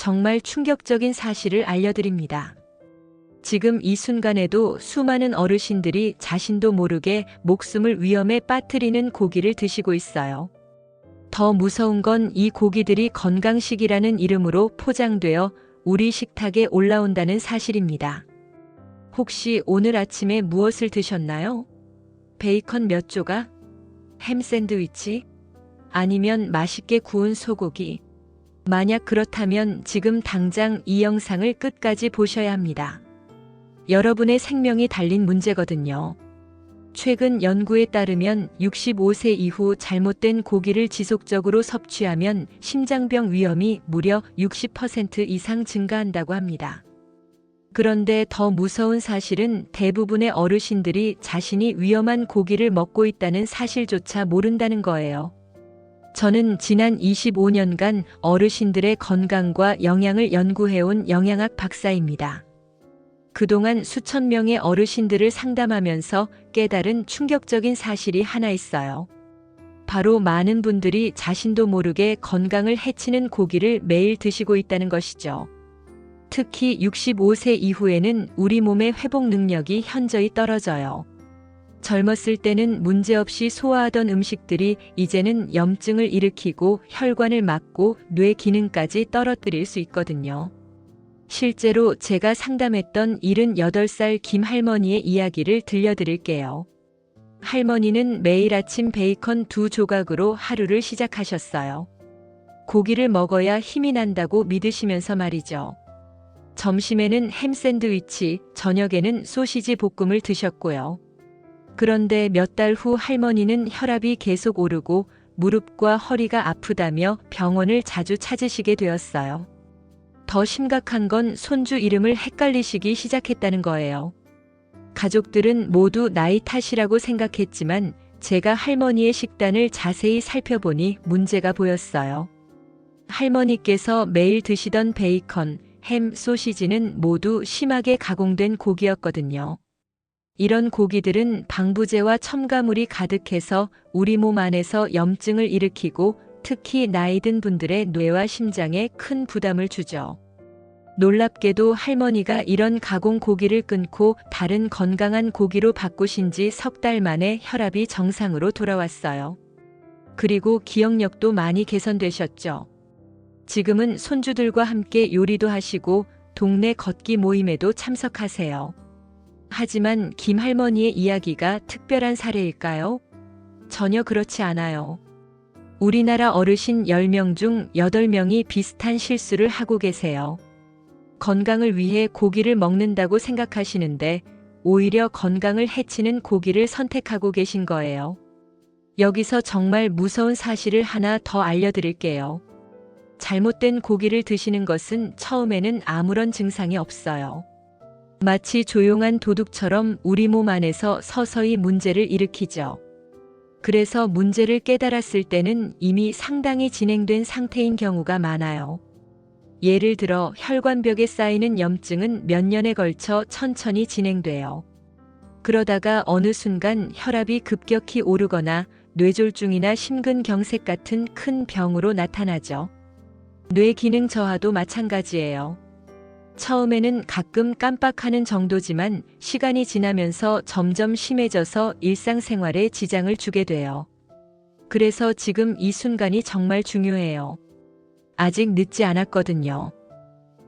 정말 충격적인 사실을 알려드립니다. 지금 이 순간에도 수많은 어르신들이 자신도 모르게 목숨을 위험에 빠뜨리는 고기를 드시고 있어요. 더 무서운 건 이 고기들이 건강식이라는 이름으로 포장되어 우리 식탁에 올라온다는 사실입니다. 혹시 오늘 아침에 무엇을 드셨나요? 베이컨 몇 조각? 햄 샌드위치? 아니면 맛있게 구운 소고기? 만약 그렇다면 지금 당장 이 영상을 끝까지 보셔야 합니다. 여러분의 생명이 달린 문제거든요. 최근 연구에 따르면 65세 이후 잘못된 고기를 지속적으로 섭취하면 심장병 위험이 무려 60% 이상 증가한다고 합니다. 그런데 더 무서운 사실은 대부분의 어르신들이 자신이 위험한 고기를 먹고 있다는 사실조차 모른다는 거예요. 저는 지난 25년간 어르신들의 건강과 영양을 연구해온 영양학 박사입니다. 그동안 수천 명의 어르신들을 상담하면서 깨달은 충격적인 사실이 하나 있어요. 바로 많은 분들이 자신도 모르게 건강을 해치는 고기를 매일 드시고 있다는 것이죠. 특히 65세 이후에는 우리 몸의 회복 능력이 현저히 떨어져요. 젊었을 때는 문제없이 소화하던 음식들이 이제는 염증을 일으키고 혈관을 막고 뇌 기능까지 떨어뜨릴 수 있거든요. 실제로 제가 상담했던 78살 김 할머니의 이야기를 들려드릴게요. 할머니는 매일 아침 베이컨 2조각으로 하루를 시작하셨어요. 고기를 먹어야 힘이 난다고 믿으시면서 말이죠. 점심에는 햄 샌드위치, 저녁에는 소시지 볶음을 드셨고요. 그런데 몇 달 후 할머니는 혈압이 계속 오르고 무릎과 허리가 아프다며 병원을 자주 찾으시게 되었어요. 더 심각한 건 손주 이름을 헷갈리시기 시작했다는 거예요. 가족들은 모두 나이 탓이라고 생각했지만 제가 할머니의 식단을 자세히 살펴보니 문제가 보였어요. 할머니께서 매일 드시던 베이컨, 햄, 소시지는 모두 심하게 가공된 고기였거든요. 이런 고기들은 방부제와 첨가물이 가득해서 우리 몸 안에서 염증을 일으키고 특히 나이 든 분들의 뇌와 심장에 큰 부담을 주죠. 놀랍게도 할머니가 이런 가공 고기를 끊고 다른 건강한 고기로 바꾸신 지 석 달 만에 혈압이 정상으로 돌아왔어요. 그리고 기억력도 많이 개선되셨죠. 지금은 손주들과 함께 요리도 하시고 동네 걷기 모임에도 참석하세요. 하지만 김 할머니의 이야기가 특별한 사례일까요? 전혀 그렇지 않아요. 우리나라 어르신 10명 중 8명이 비슷한 실수를 하고 계세요. 건강을 위해 고기를 먹는다고 생각하시는데 오히려 건강을 해치는 고기를 선택하고 계신 거예요. 여기서 정말 무서운 사실을 하나 더 알려드릴게요. 잘못된 고기를 드시는 것은 처음에는 아무런 증상이 없어요. 마치 조용한 도둑처럼 우리 몸 안에서 서서히 문제를 일으키죠. 그래서 문제를 깨달았을 때는 이미 상당히 진행된 상태인 경우가 많아요. 예를 들어 혈관벽에 쌓이는 염증은 몇 년에 걸쳐 천천히 진행돼요. 그러다가 어느 순간 혈압이 급격히 오르거나 뇌졸중이나 심근경색 같은 큰 병으로 나타나죠. 뇌 기능 저하도 마찬가지예요. 처음에는 가끔 깜빡하는 정도지만 시간이 지나면서 점점 심해져서 일상생활에 지장을 주게 돼요. 그래서 지금 이 순간이 정말 중요해요. 아직 늦지 않았거든요.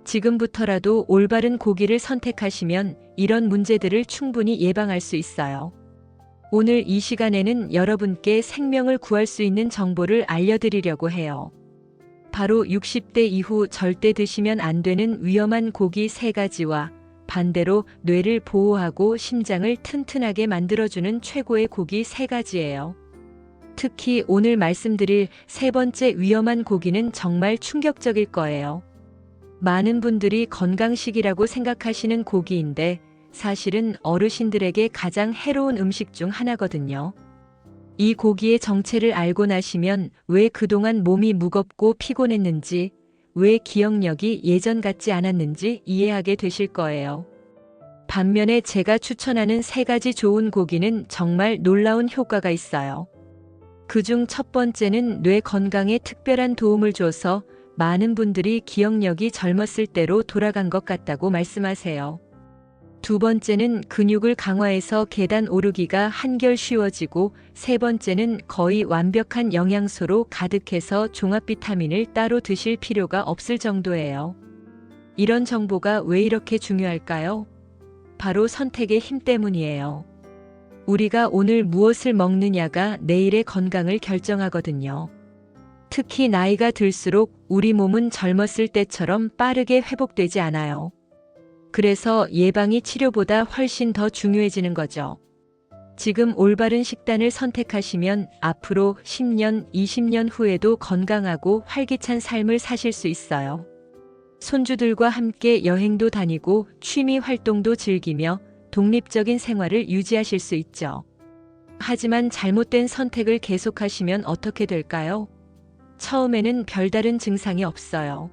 지금부터라도 올바른 고기를 선택하시면 이런 문제들을 충분히 예방할 수 있어요. 오늘 이 시간에는 여러분께 생명을 구할 수 있는 정보를 알려드리려고 해요. 바로 60대 이후 절대 드시면 안 되는 위험한 고기 3가지와 반대로 뇌를 보호하고 심장을 튼튼하게 만들어주는 최고의 고기 3가지예요. 특히 오늘 말씀드릴 3번째 위험한 고기는 정말 충격적일 거예요. 많은 분들이 건강식이라고 생각하시는 고기인데 사실은 어르신들에게 가장 해로운 음식 중 하나거든요. 이 고기의 정체를 알고 나시면 왜 그동안 몸이 무겁고 피곤했는지, 왜 기억력이 예전 같지 않았는지 이해하게 되실 거예요. 반면에 제가 추천하는 3가지 좋은 고기는 정말 놀라운 효과가 있어요. 그중 첫 번째는 뇌 건강에 특별한 도움을 줘서 많은 분들이 기억력이 젊었을 때로 돌아간 것 같다고 말씀하세요. 두 번째는 근육을 강화해서 계단 오르기가 한결 쉬워지고, 세 번째는 거의 완벽한 영양소로 가득해서 종합 비타민을 따로 드실 필요가 없을 정도예요. 이런 정보가 왜 이렇게 중요할까요? 바로 선택의 힘 때문이에요. 우리가 오늘 무엇을 먹느냐가 내일의 건강을 결정하거든요. 특히 나이가 들수록 우리 몸은 젊었을 때처럼 빠르게 회복되지 않아요. 그래서 예방이 치료보다 훨씬 더 중요해지는 거죠. 지금 올바른 식단을 선택하시면 앞으로 10년, 20년 후에도 건강하고 활기찬 삶을 사실 수 있어요. 손주들과 함께 여행도 다니고 취미 활동도 즐기며 독립적인 생활을 유지하실 수 있죠. 하지만 잘못된 선택을 계속하시면 어떻게 될까요? 처음에는 별다른 증상이 없어요.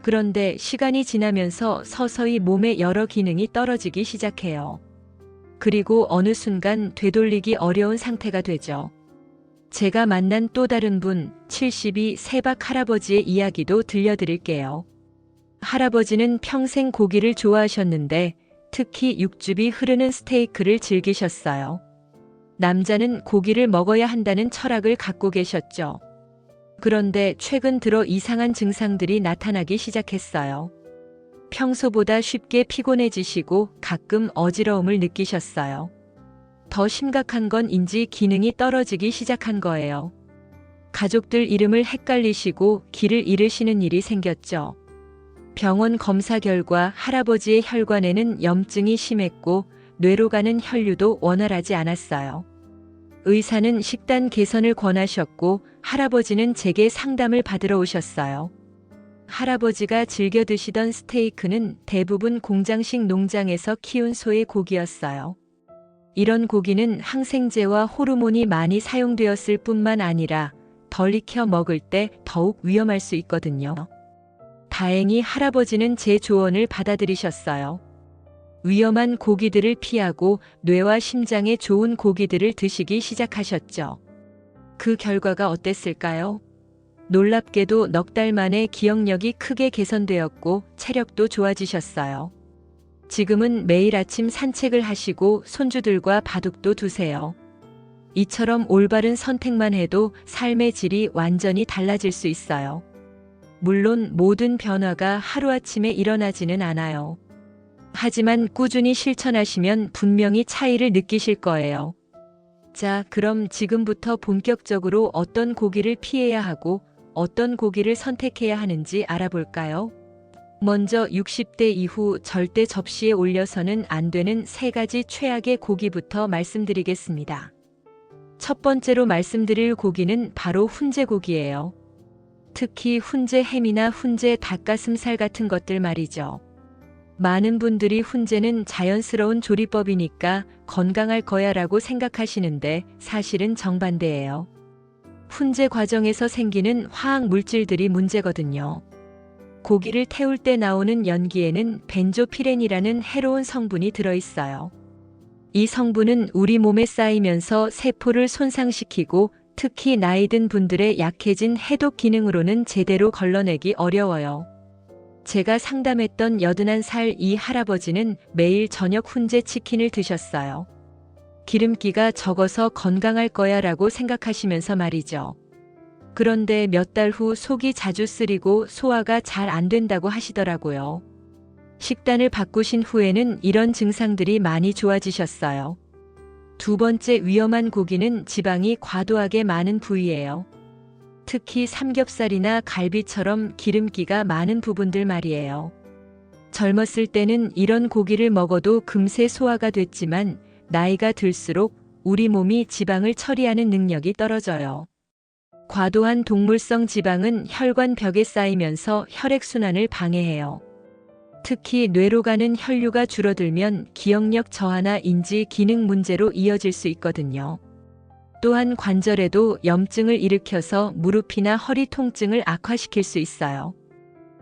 그런데 시간이 지나면서 서서히 몸의 여러 기능이 떨어지기 시작해요. 그리고 어느 순간 되돌리기 어려운 상태가 되죠. 제가 만난 또 다른 분, 72 세박 할아버지의 이야기도 들려드릴게요. 할아버지는 평생 고기를 좋아하셨는데 특히 육즙이 흐르는 스테이크를 즐기셨어요. 남자는 고기를 먹어야 한다는 철학을 갖고 계셨죠. 그런데 최근 들어 이상한 증상들이 나타나기 시작했어요. 평소보다 쉽게 피곤해지시고 가끔 어지러움을 느끼셨어요. 더 심각한 건 인지 기능이 떨어지기 시작한 거예요. 가족들 이름을 헷갈리시고 길을 잃으시는 일이 생겼죠. 병원 검사 결과 할아버지의 혈관에는 염증이 심했고 뇌로 가는 혈류도 원활하지 않았어요. 의사는 식단 개선을 권하셨고 할아버지는 제게 상담을 받으러 오셨어요. 할아버지가 즐겨 드시던 스테이크는 대부분 공장식 농장에서 키운 소의 고기였어요. 이런 고기는 항생제와 호르몬이 많이 사용되었을 뿐만 아니라 덜 익혀 먹을 때 더욱 위험할 수 있거든요. 다행히 할아버지는 제 조언을 받아들이셨어요. 위험한 고기들을 피하고 뇌와 심장에 좋은 고기들을 드시기 시작하셨죠. 그 결과가 어땠을까요? 놀랍게도 넉 달 만에 기억력이 크게 개선되었고 체력도 좋아지셨어요. 지금은 매일 아침 산책을 하시고 손주들과 바둑도 두세요. 이처럼 올바른 선택만 해도 삶의 질이 완전히 달라질 수 있어요. 물론 모든 변화가 하루아침에 일어나지는 않아요. 하지만 꾸준히 실천하시면 분명히 차이를 느끼실 거예요. 자, 그럼 지금부터 본격적으로 어떤 고기를 피해야 하고 어떤 고기를 선택해야 하는지 알아볼까요? 먼저 60대 이후 절대 접시에 올려서는 안 되는 3가지 최악의 고기부터 말씀드리겠습니다. 첫 번째로 말씀드릴 고기는 바로 훈제고기예요. 특히 훈제 햄이나 훈제 닭가슴살 같은 것들 말이죠. 많은 분들이 훈제는 자연스러운 조리법이니까 건강할 거야 라고 생각하시는데 사실은 정반대예요. 훈제 과정에서 생기는 화학 물질들이 문제거든요. 고기를 태울 때 나오는 연기에는 벤조피렌이라는 해로운 성분이 들어있어요. 이 성분은 우리 몸에 쌓이면서 세포를 손상시키고 특히 나이 든 분들의 약해진 해독 기능으로는 제대로 걸러내기 어려워요. 제가 상담했던 81살 이 할아버지는 매일 저녁 훈제 치킨을 드셨어요. 기름기가 적어서 건강할 거야 라고 생각하시면서 말이죠. 그런데 몇 달 후 속이 자주 쓰리고 소화가 잘 안 된다고 하시더라고요. 식단을 바꾸신 후에는 이런 증상들이 많이 좋아지셨어요. 두 번째 위험한 고기는 지방이 과도하게 많은 부위예요. 특히 삼겹살이나 갈비처럼 기름기가 많은 부분들 말이에요. 젊었을 때는 이런 고기를 먹어도 금세 소화가 됐지만 나이가 들수록 우리 몸이 지방을 처리하는 능력이 떨어져요. 과도한 동물성 지방은 혈관 벽에 쌓이면서 혈액순환을 방해해요. 특히 뇌로 가는 혈류가 줄어들면 기억력 저하나 인지 기능 문제로 이어질 수 있거든요. 또한 관절에도 염증을 일으켜서 무릎이나 허리 통증을 악화시킬 수 있어요.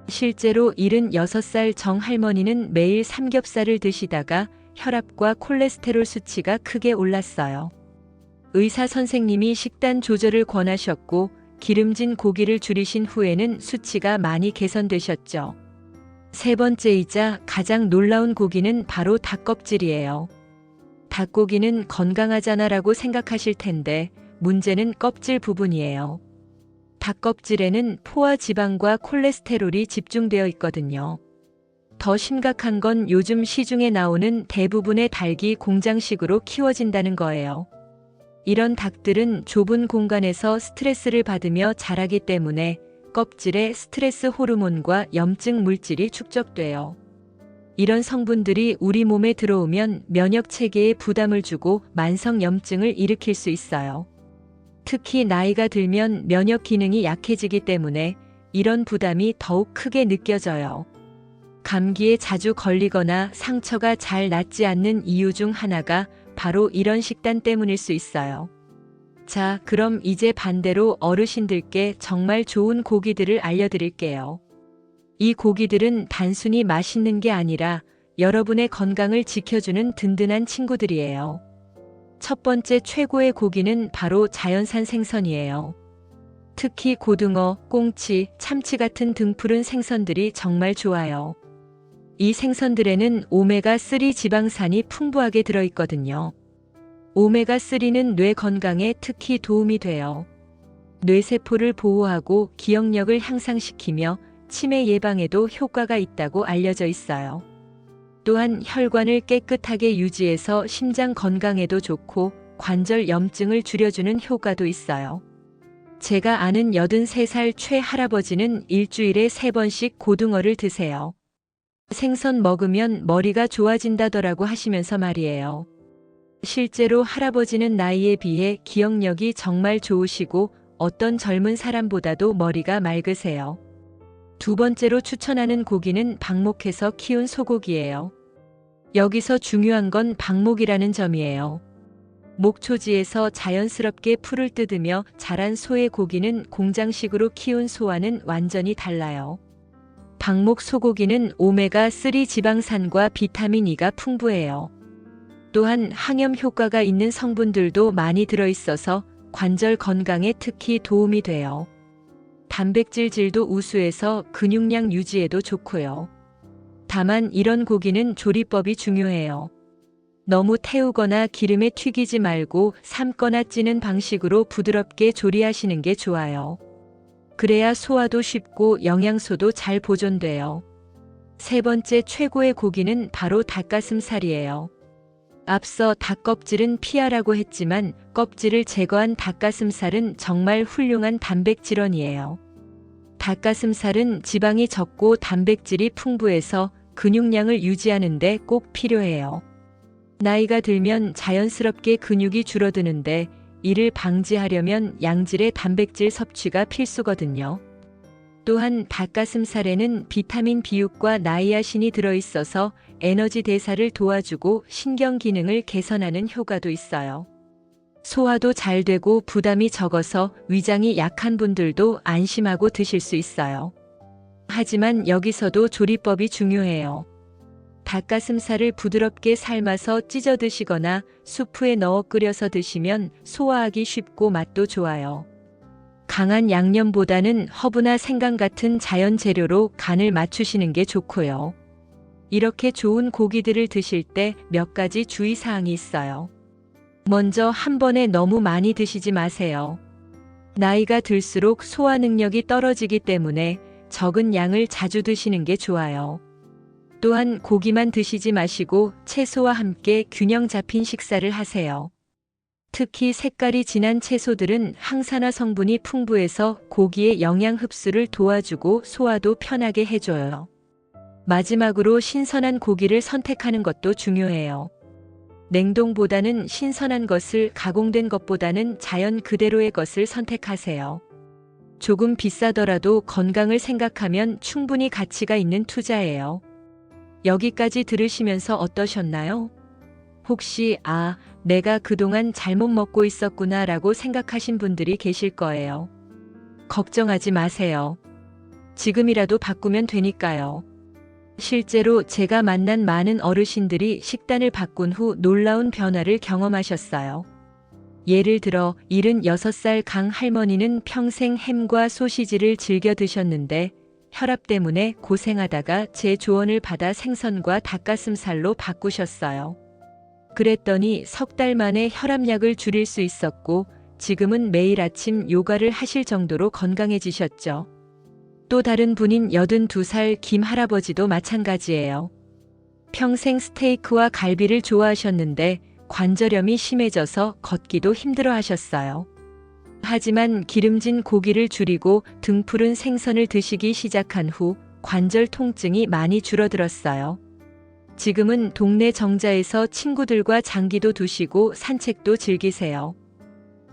실제로 76살 정 할머니는 매일 삼겹살을 드시다가 혈압과 콜레스테롤 수치가 크게 올랐어요. 의사 선생님이 식단 조절을 권하셨고 기름진 고기를 줄이신 후에는 수치가 많이 개선되셨죠. 세 번째이자 가장 놀라운 고기는 바로 닭껍질이에요. 닭고기는 건강하잖아라고 생각하실 텐데 문제는 껍질 부분이에요. 닭껍질에는 포화 지방과 콜레스테롤이 집중되어 있거든요. 더 심각한 건 요즘 시중에 나오는 대부분의 닭이 공장식으로 키워진다는 거예요. 이런 닭들은 좁은 공간에서 스트레스를 받으며 자라기 때문에 껍질에 스트레스 호르몬과 염증 물질이 축적돼요. 이런 성분들이 우리 몸에 들어오면 면역 체계에 부담을 주고 만성 염증을 일으킬 수 있어요. 특히 나이가 들면 면역 기능이 약해지기 때문에 이런 부담이 더욱 크게 느껴져요. 감기에 자주 걸리거나 상처가 잘 낫지 않는 이유 중 하나가 바로 이런 식단 때문일 수 있어요. 자, 그럼 이제 반대로 어르신들께 정말 좋은 고기들을 알려드릴게요. 이 고기들은 단순히 맛있는 게 아니라 여러분의 건강을 지켜주는 든든한 친구들이에요. 첫 번째 최고의 고기는 바로 자연산 생선이에요. 특히 고등어, 꽁치, 참치 같은 등푸른 생선들이 정말 좋아요. 이 생선들에는 오메가3 지방산이 풍부하게 들어있거든요. 오메가3는 뇌 건강에 특히 도움이 돼요. 뇌세포를 보호하고 기억력을 향상시키며 치매 예방에도 효과가 있다고 알려져 있어요. 또한 혈관을 깨끗하게 유지해서 심장 건강에도 좋고 관절 염증을 줄여주는 효과도 있어요. 제가 아는 83살 최할아버지는 일주일에 3번씩 고등어를 드세요. 생선 먹으면 머리가 좋아진다더라고 하시면서 말이에요. 실제로 할아버지는 나이에 비해 기억력이 정말 좋으시고 어떤 젊은 사람보다도 머리가 맑으세요. 두 번째로 추천하는 고기는 방목해서 키운 소고기예요. 여기서 중요한 건 방목이라는 점이에요. 목초지에서 자연스럽게 풀을 뜯으며 자란 소의 고기는 공장식으로 키운 소와는 완전히 달라요. 방목 소고기는 오메가3 지방산과 비타민 E가 풍부해요. 또한 항염 효과가 있는 성분들도 많이 들어있어서 관절 건강에 특히 도움이 돼요. 단백질 질도 우수해서 근육량 유지에도 좋고요. 다만 이런 고기는 조리법이 중요해요. 너무 태우거나 기름에 튀기지 말고 삶거나 찌는 방식으로 부드럽게 조리하시는 게 좋아요. 그래야 소화도 쉽고 영양소도 잘 보존돼요. 세 번째 최고의 고기는 바로 닭가슴살이에요. 앞서 닭껍질은 피하라고 했지만 껍질을 제거한 닭가슴살은 정말 훌륭한 단백질원이에요. 닭가슴살은 지방이 적고 단백질이 풍부해서 근육량을 유지하는 데 꼭 필요해요. 나이가 들면 자연스럽게 근육이 줄어드는데 이를 방지하려면 양질의 단백질 섭취가 필수거든요. 또한 닭가슴살에는 비타민 B6과 나이아신이 들어있어서 에너지 대사를 도와주고 신경 기능을 개선하는 효과도 있어요. 소화도 잘 되고 부담이 적어서 위장이 약한 분들도 안심하고 드실 수 있어요. 하지만 여기서도 조리법이 중요해요. 닭가슴살을 부드럽게 삶아서 찢어 드시거나 수프에 넣어 끓여서 드시면 소화하기 쉽고 맛도 좋아요. 강한 양념보다는 허브나 생강 같은 자연 재료로 간을 맞추시는 게 좋고요. 이렇게 좋은 고기들을 드실 때 몇 가지 주의사항이 있어요. 먼저 한 번에 너무 많이 드시지 마세요. 나이가 들수록 소화 능력이 떨어지기 때문에 적은 양을 자주 드시는 게 좋아요. 또한 고기만 드시지 마시고 채소와 함께 균형 잡힌 식사를 하세요. 특히 색깔이 진한 채소들은 항산화 성분이 풍부해서 고기의 영양 흡수를 도와주고 소화도 편하게 해줘요. 마지막으로 신선한 고기를 선택하는 것도 중요해요. 냉동보다는 신선한 것을, 가공된 것보다는 자연 그대로의 것을 선택하세요. 조금 비싸더라도 건강을 생각하면 충분히 가치가 있는 투자예요. 여기까지 들으시면서 어떠셨나요? 혹시 내가 그동안 잘못 먹고 있었구나 라고 생각하신 분들이 계실 거예요. 걱정하지 마세요. 지금이라도 바꾸면 되니까요. 실제로 제가 만난 많은 어르신들이 식단을 바꾼 후 놀라운 변화를 경험하셨어요. 예를 들어 76살 강 할머니는 평생 햄과 소시지를 즐겨 드셨는데 혈압 때문에 고생하다가 제 조언을 받아 생선과 닭가슴살로 바꾸셨어요. 그랬더니 석 달 만에 혈압약을 줄일 수 있었고 지금은 매일 아침 요가를 하실 정도로 건강해지셨죠. 또 다른 분인 82살 김 할아버지도 마찬가지예요. 평생 스테이크와 갈비를 좋아하셨는데 관절염이 심해져서 걷기도 힘들어 하셨어요. 하지만 기름진 고기를 줄이고 등푸른 생선을 드시기 시작한 후 관절 통증이 많이 줄어들었어요. 지금은 동네 정자에서 친구들과 장기도 두시고 산책도 즐기세요.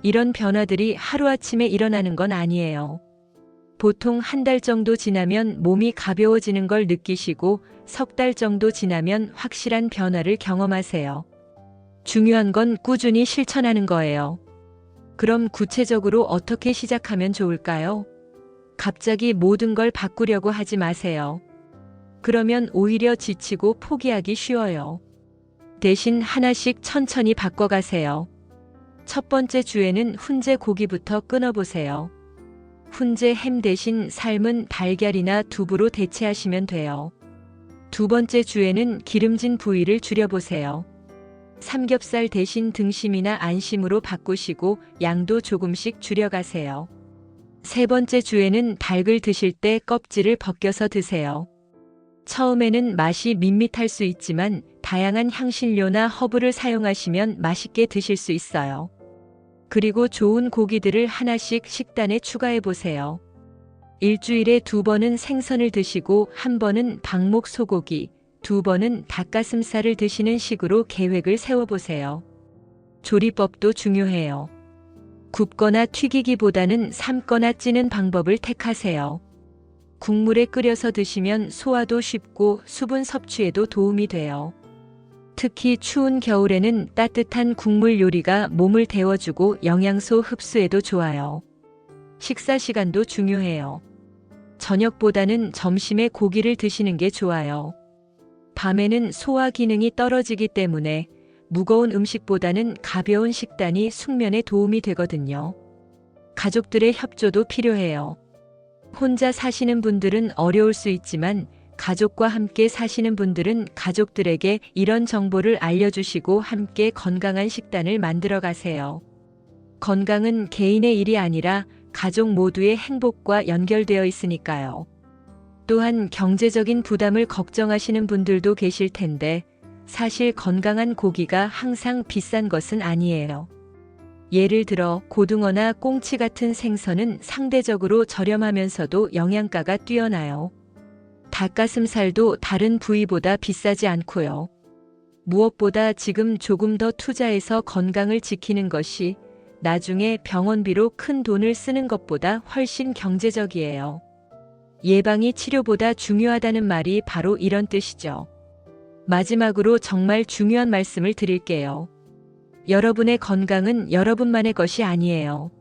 이런 변화들이 하루아침에 일어나는 건 아니에요. 보통 한 달 정도 지나면 몸이 가벼워지는 걸 느끼시고 석 달 정도 지나면 확실한 변화를 경험하세요. 중요한 건 꾸준히 실천하는 거예요. 그럼 구체적으로 어떻게 시작하면 좋을까요? 갑자기 모든 걸 바꾸려고 하지 마세요. 그러면 오히려 지치고 포기하기 쉬워요. 대신 하나씩 천천히 바꿔가세요. 첫 번째 주에는 훈제 고기부터 끊어보세요. 훈제 햄 대신 삶은 달걀이나 두부로 대체하시면 돼요. 두 번째 주에는 기름진 부위를 줄여보세요. 삼겹살 대신 등심이나 안심으로 바꾸시고 양도 조금씩 줄여가세요. 세 번째 주에는 닭을 드실 때 껍질을 벗겨서 드세요. 처음에는 맛이 밋밋할 수 있지만 다양한 향신료나 허브를 사용하시면 맛있게 드실 수 있어요. 그리고 좋은 고기들을 하나씩 식단에 추가해 보세요. 일주일에 2번은 생선을 드시고 1번은 방목 소고기, 2번은 닭가슴살을 드시는 식으로 계획을 세워보세요. 조리법도 중요해요. 굽거나 튀기기보다는 삶거나 찌는 방법을 택하세요. 국물에 끓여서 드시면 소화도 쉽고 수분 섭취에도 도움이 돼요. 특히 추운 겨울에는 따뜻한 국물 요리가 몸을 데워주고 영양소 흡수에도 좋아요. 식사 시간도 중요해요. 저녁보다는 점심에 고기를 드시는 게 좋아요. 밤에는 소화 기능이 떨어지기 때문에 무거운 음식보다는 가벼운 식단이 숙면에 도움이 되거든요. 가족들의 협조도 필요해요. 혼자 사시는 분들은 어려울 수 있지만 가족과 함께 사시는 분들은 가족들에게 이런 정보를 알려주시고 함께 건강한 식단을 만들어 가세요. 건강은 개인의 일이 아니라 가족 모두의 행복과 연결되어 있으니까요. 또한 경제적인 부담을 걱정하시는 분들도 계실 텐데 사실 건강한 고기가 항상 비싼 것은 아니에요. 예를 들어 고등어나 꽁치 같은 생선은 상대적으로 저렴하면서도 영양가가 뛰어나요. 닭가슴살도 다른 부위보다 비싸지 않고요. 무엇보다 지금 조금 더 투자해서 건강을 지키는 것이 나중에 병원비로 큰 돈을 쓰는 것보다 훨씬 경제적이에요. 예방이 치료보다 중요하다는 말이 바로 이런 뜻이죠. 마지막으로 정말 중요한 말씀을 드릴게요. 여러분의 건강은 여러분만의 것이 아니에요.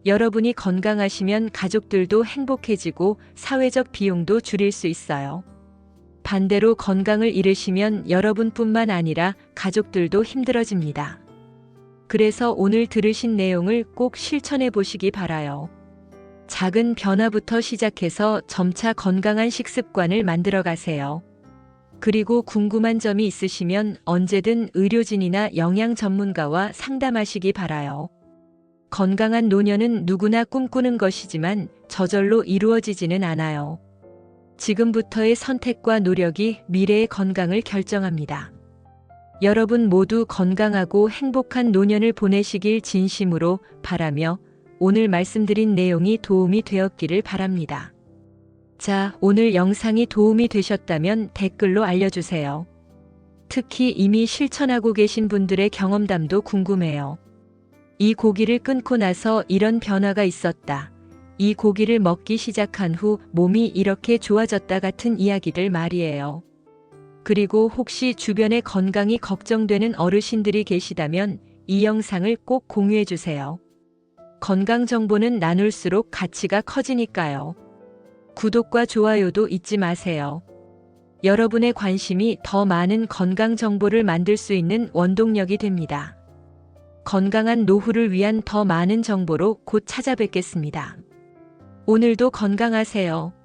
여러분이 건강하시면 가족들도 행복해지고 사회적 비용도 줄일 수 있어요. 반대로 건강을 잃으시면 여러분뿐만 아니라 가족들도 힘들어집니다. 그래서 오늘 들으신 내용을 꼭 실천해 보시기 바라요. 작은 변화부터 시작해서 점차 건강한 식습관을 만들어 가세요. 그리고 궁금한 점이 있으시면 언제든 의료진이나 영양 전문가와 상담하시기 바라요. 건강한 노년은 누구나 꿈꾸는 것이지만 저절로 이루어지지는 않아요. 지금부터의 선택과 노력이 미래의 건강을 결정합니다. 여러분 모두 건강하고 행복한 노년을 보내시길 진심으로 바라며 오늘 말씀드린 내용이 도움이 되었기를 바랍니다. 자, 오늘 영상이 도움이 되셨다면 댓글로 알려주세요. 특히 이미 실천하고 계신 분들의 경험담도 궁금해요. 이 고기를 끊고 나서 이런 변화가 있었다. 이 고기를 먹기 시작한 후 몸이 이렇게 좋아졌다 같은 이야기들 말이에요. 그리고 혹시 주변에 건강이 걱정되는 어르신들이 계시다면 이 영상을 꼭 공유해 주세요. 건강 정보는 나눌수록 가치가 커지니까요. 구독과 좋아요도 잊지 마세요. 여러분의 관심이 더 많은 건강 정보를 만들 수 있는 원동력이 됩니다. 건강한 노후를 위한 더 많은 정보로 곧 찾아뵙겠습니다. 오늘도 건강하세요.